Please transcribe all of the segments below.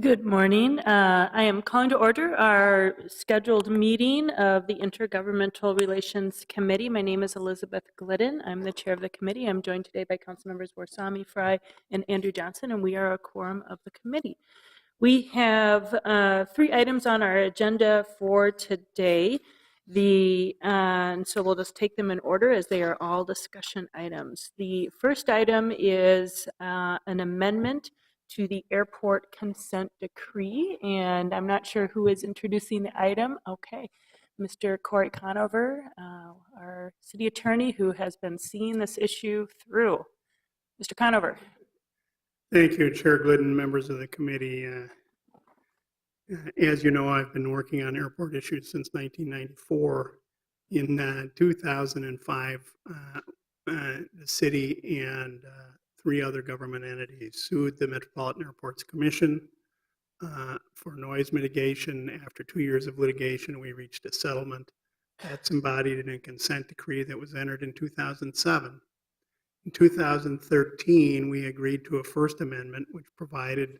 Good morning. I am calling to order our scheduled meeting of the Intergovernmental Relations Committee. My name is Elizabeth Glidden. I'm the chair of the committee. I'm joined today by council members Warsami, Fry, and Andrew Johnson, and we are a quorum of the committee. We have 3 items on our agenda for today. And so we'll just take them in order as they are all discussion items. The first item is an amendment to the airport consent decree, and I'm not sure who is introducing the item. Okay, Mr. Corey Conover, our city attorney who has been seeing this issue through. Mr. Conover. Thank you, Chair Glidden, members of the committee. As you know, I've been working on airport issues since 1994. In 2005, the city and 3 other government entities sued the Metropolitan Airports Commission for noise mitigation. After 2 years of litigation, we reached a settlement that's embodied in a consent decree that was entered in 2007. In 2013, we agreed to a First Amendment, which provided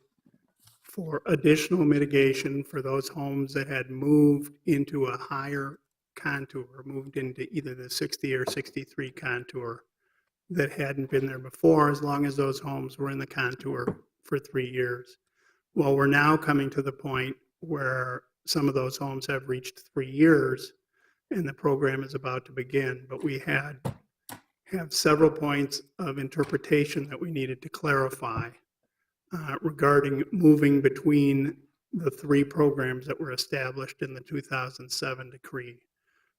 for additional mitigation for those homes that had moved into a higher contour, moved into either the 60 or 63 contour that hadn't been there before, as long as those homes were in the contour for 3 years. Well, we're now coming to the point where some of those homes have reached 3 years and the program is about to begin, but we have several points of interpretation that we needed to clarify regarding moving between the 3 programs that were established in the 2007 decree.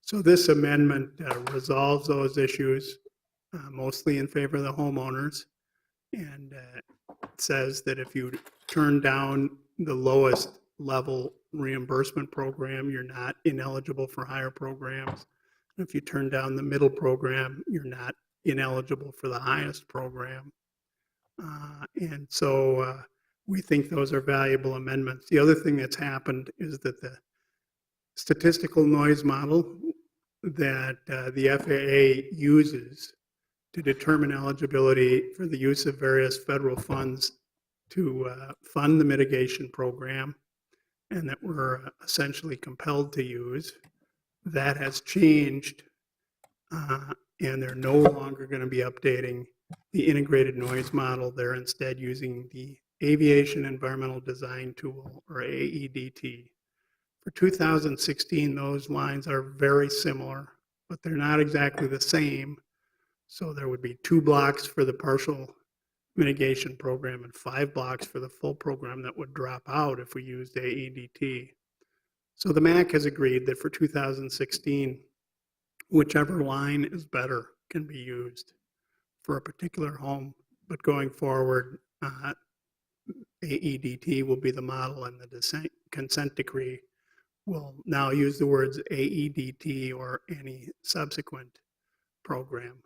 So this amendment resolves those issues, mostly in favor of the homeowners, and says that if you turn down the lowest level reimbursement program, you're not ineligible for higher programs. If you turn down the middle program, you're not ineligible for the highest program. And so we think those are valuable amendments. The other thing that's happened is that the statistical noise model that the FAA uses to determine eligibility for the use of various federal funds to fund the mitigation program, and that we're essentially compelled to use, that has changed, and they're no longer going to be updating the integrated noise model. They're instead using the Aviation Environmental Design Tool, or AEDT. For 2016, those lines are very similar, but they're not exactly the same. So there would be 2 blocks for the partial mitigation program and 5 blocks for the full program that would drop out if we used AEDT. So the MAC has agreed that for 2016, whichever line is better can be used for a particular home, but going forward, AEDT will be the model, and the consent decree will now use the words AEDT or any subsequent program.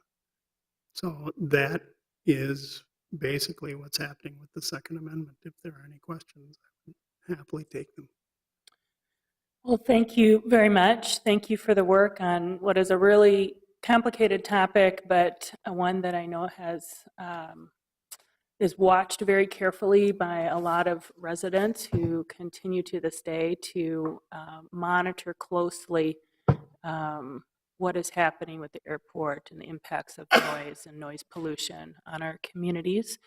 So that is basically what's happening with the Second Amendment. If there are any questions, I would happily take them. Well, thank you very much. Thank you for the work on what is a really complicated topic, but one that I know is watched very carefully by a lot of residents who continue to this day to monitor closely what is happening with the airport and the impacts of noise and noise pollution on our communities.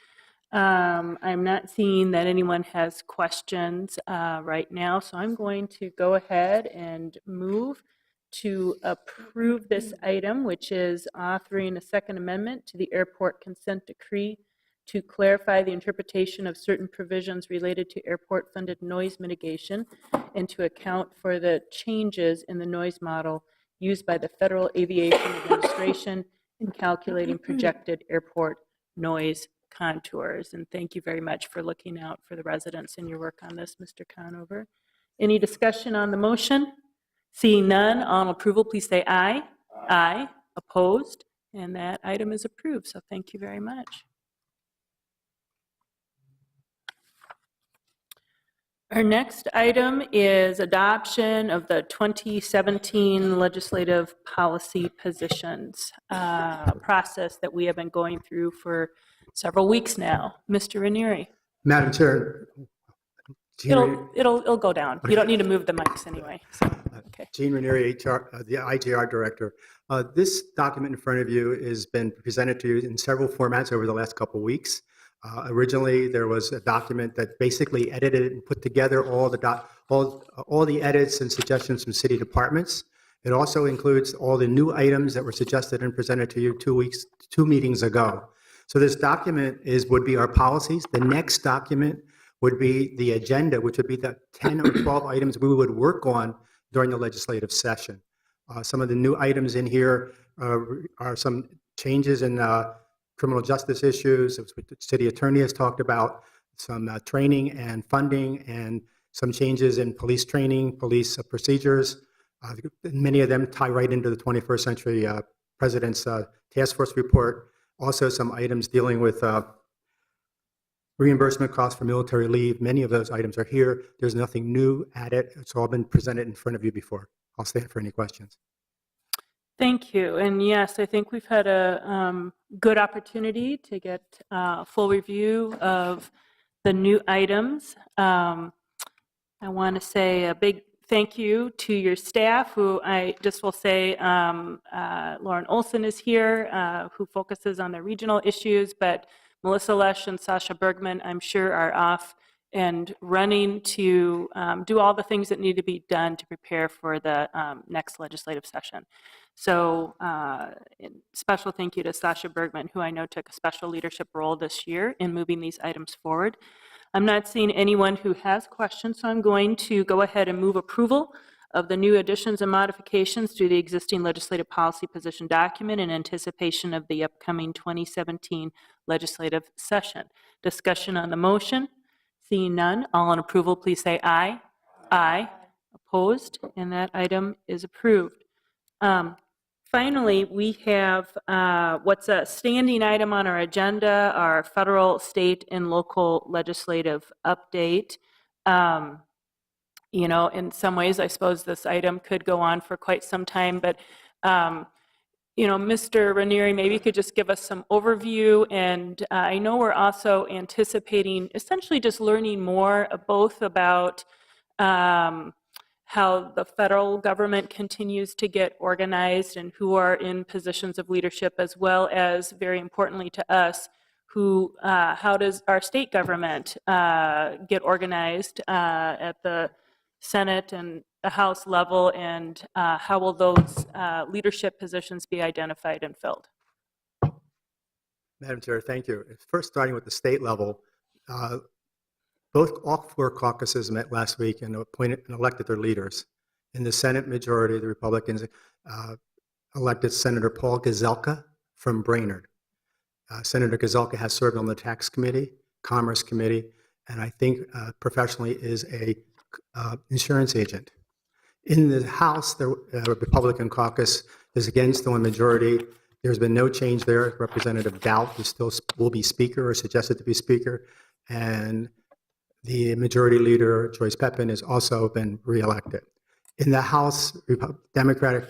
I'm not seeing that anyone has questions right now, so I'm going to go ahead and move to approve this item, which is authoring a Second Amendment to the Airport Consent Decree to clarify the interpretation of certain provisions related to airport-funded noise mitigation and to account for the changes in the noise model used by the Federal Aviation Administration in calculating projected airport noise contours. And thank you very much for looking out for the residents in your work on this, Mr. Conover. Any discussion on the motion? Seeing none, on approval, please say aye. Aye. Opposed? And that item is approved. So thank you very much. Our next item is adoption of the 2017 legislative policy positions, process that we have been going through for several weeks now. Mr. Ranieri. Madam Chair, It'll go down. You don't need to move the mics anyway. So, okay. Gene Ranieri, the IGR director. This document in front of you has been presented to you in several formats over the last couple of weeks. Originally, there was a document that basically edited and put together all the edits and suggestions from city departments. It also includes all the new items that were suggested and presented to you 2 meetings ago. So this document would be our policies. The next document would be the agenda, which would be the 10 or 12 items we would work on during the legislative session. Some of the new items in here are some changes in criminal justice issues, which the city attorney has talked about, some training and funding, and some changes in police training, police procedures. Many of them tie right into the 21st century President's task force report. Also, some items dealing with reimbursement costs for military leave. Many of those items are here. There's nothing new added. It's all been presented in front of you before. I'll stand for any questions. Thank you. And yes, I think we've had a good opportunity to get a full review of the new items. I want to say a big thank you to your staff, who I just will say Lauren Olson is here, who focuses on the regional issues, but Melissa Lesh and Sasha Bergman, I'm sure, are off and running to do all the things that need to be done to prepare for the next legislative session. So special thank you to Sasha Bergman, who I know took a special leadership role this year in moving these items forward. I'm not seeing anyone who has questions, so I'm going to go ahead and move approval of the new additions and modifications to the existing legislative policy position document in anticipation of the upcoming 2017 legislative session. Discussion on the motion. Seeing none, all in approval, please say aye. Aye. Opposed? And that item is approved. Finally, we have what's a standing item on our agenda, our federal, state, and local legislative update. You know, in some ways, I suppose this item could go on for quite some time, but you know, Mr. Ranieri, maybe you could just give us some overview. And I know we're also anticipating essentially just learning more both about how the federal government continues to get organized and who are in positions of leadership, as well as, very importantly to us, how does our state government get organized at the Senate and the House level, and how will those leadership positions be identified and filled? Madam Chair, thank you. First, starting with the state level, all 4 caucuses met last week and appointed and elected their leaders. In the Senate majority, the Republicans elected Senator Paul Gazelka from Brainerd. Senator Gazelka has served on the Tax Committee, Commerce Committee, and I think professionally is a insurance agent. In the House, the Republican caucus is again still in majority. There's been no change there. Representative Dowd is still will be Speaker or suggested to be Speaker, and the Majority Leader, Joyce Pepin, has also been reelected. In the House Democratic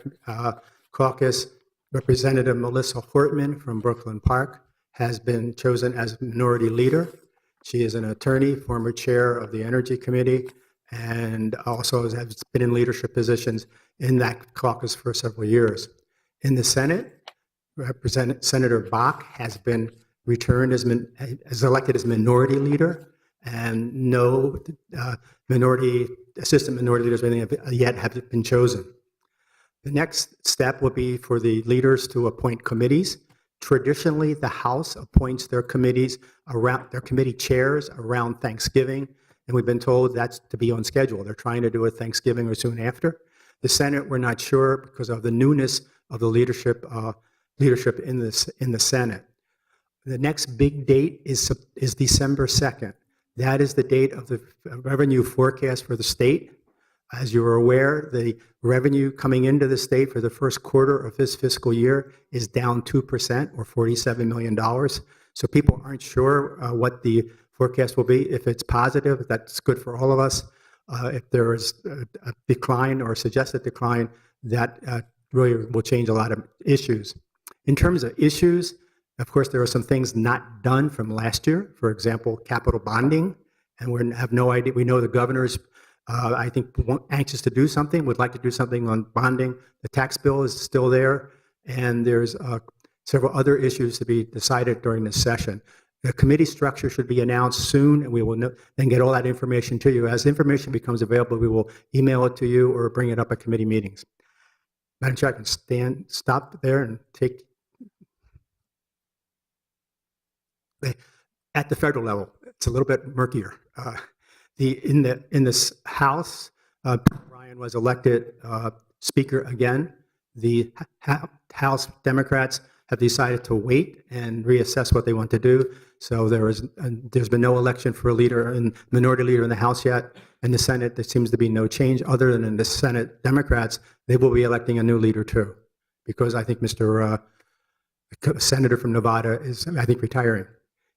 caucus, Representative Melissa Hortman from Brooklyn Park has been chosen as Minority Leader. She is an attorney, former chair of the Energy Committee, and also has been in leadership positions in that caucus for several years. In the Senate, Senator Bach has been returned as elected as Minority Leader, and no assistant minority leaders yet have been chosen. The next step will be for the leaders to appoint committees. Traditionally, the House appoints their committees around their committee chairs around Thanksgiving, and we've been told that's to be on schedule. They're trying to do it Thanksgiving or soon after. The Senate, we're not sure because of the newness of the leadership in the Senate. The next big date is December 2nd. That is the date of the revenue forecast for the state. As you are aware, the revenue coming into the state for the first quarter of this fiscal year is down 2%, or $47 million. So people aren't sure what the forecast will be. If it's positive, that's good for all of us. If there is a decline or suggested decline, that really will change a lot of issues. In terms of issues, of course, there are some things not done from last year. For example, capital bonding and we have no idea. We know the governor's, I think, anxious to do something, would like to do something on bonding. The tax bill is still there, and there's several other issues to be decided during this session. The committee structure should be announced soon, and we will then get all that information to you. As information becomes available, we will email it to you or bring it up at committee meetings. Madam Chair, I can stop there and take. At the federal level, it's a little bit murkier. In this House, Ryan was elected Speaker again. The House Democrats have decided to wait and reassess what they want to do. So there's been no election for a leader and minority leader in the House yet. In the Senate, there seems to be no change other than in the Senate Democrats. They will be electing a new leader too, because I think Mr. Senator from Nevada is, I think, retiring.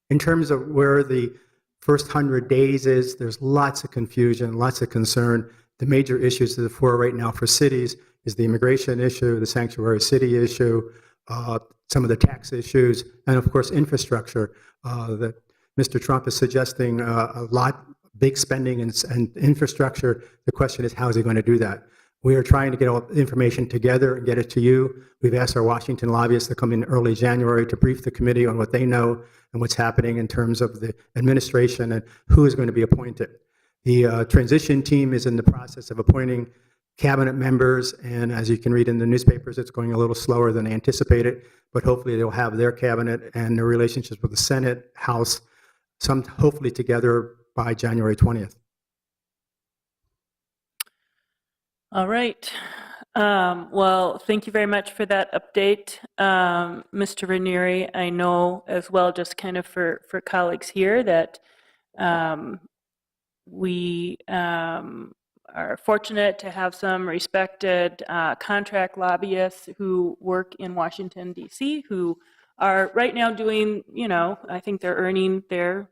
In terms of where the first 100 days is, there's lots of confusion, lots of concern. The major issues to the fore right now for cities is the immigration issue, the sanctuary city issue, some of the tax issues, and of course infrastructure. That Mr. Trump is suggesting a lot, big spending and infrastructure. The question is, how is he going to do that? We are trying to get all the information together and get it to you. We've asked our Washington lobbyists to come in early January to brief the committee on what they know and what's happening in terms of the administration and who is going to be appointed. The transition team is in the process of appointing cabinet members, and as you can read in the newspapers, it's going a little slower than anticipated, but hopefully they'll have their cabinet and their relationships with the Senate, House, some hopefully together by January 20th. All right. Well, thank you very much for that update, Mr. Ranieri. I know as well, just kind of for colleagues here, that we are fortunate to have some respected contract lobbyists who work in Washington, D.C., who are right now doing, I think they're earning their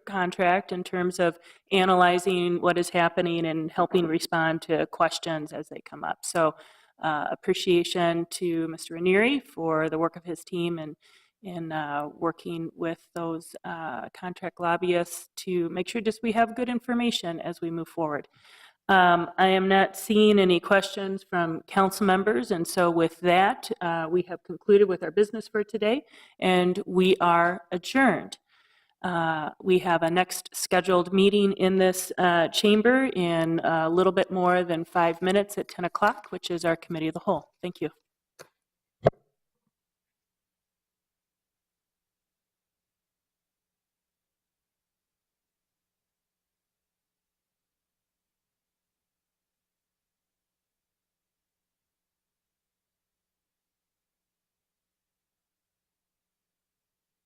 contract in terms of analyzing what is happening and helping respond to questions as they come up. So appreciation to Mr. Ranieri for the work of his team and in working with those contract lobbyists to make sure just we have good information as we move forward. I am not seeing any questions from council members, and so with that, we have concluded with our business for today, and we are adjourned. We have a next scheduled meeting in this chamber in a little bit more than 5 minutes at 10 o'clock, which is our committee of the whole. Thank you.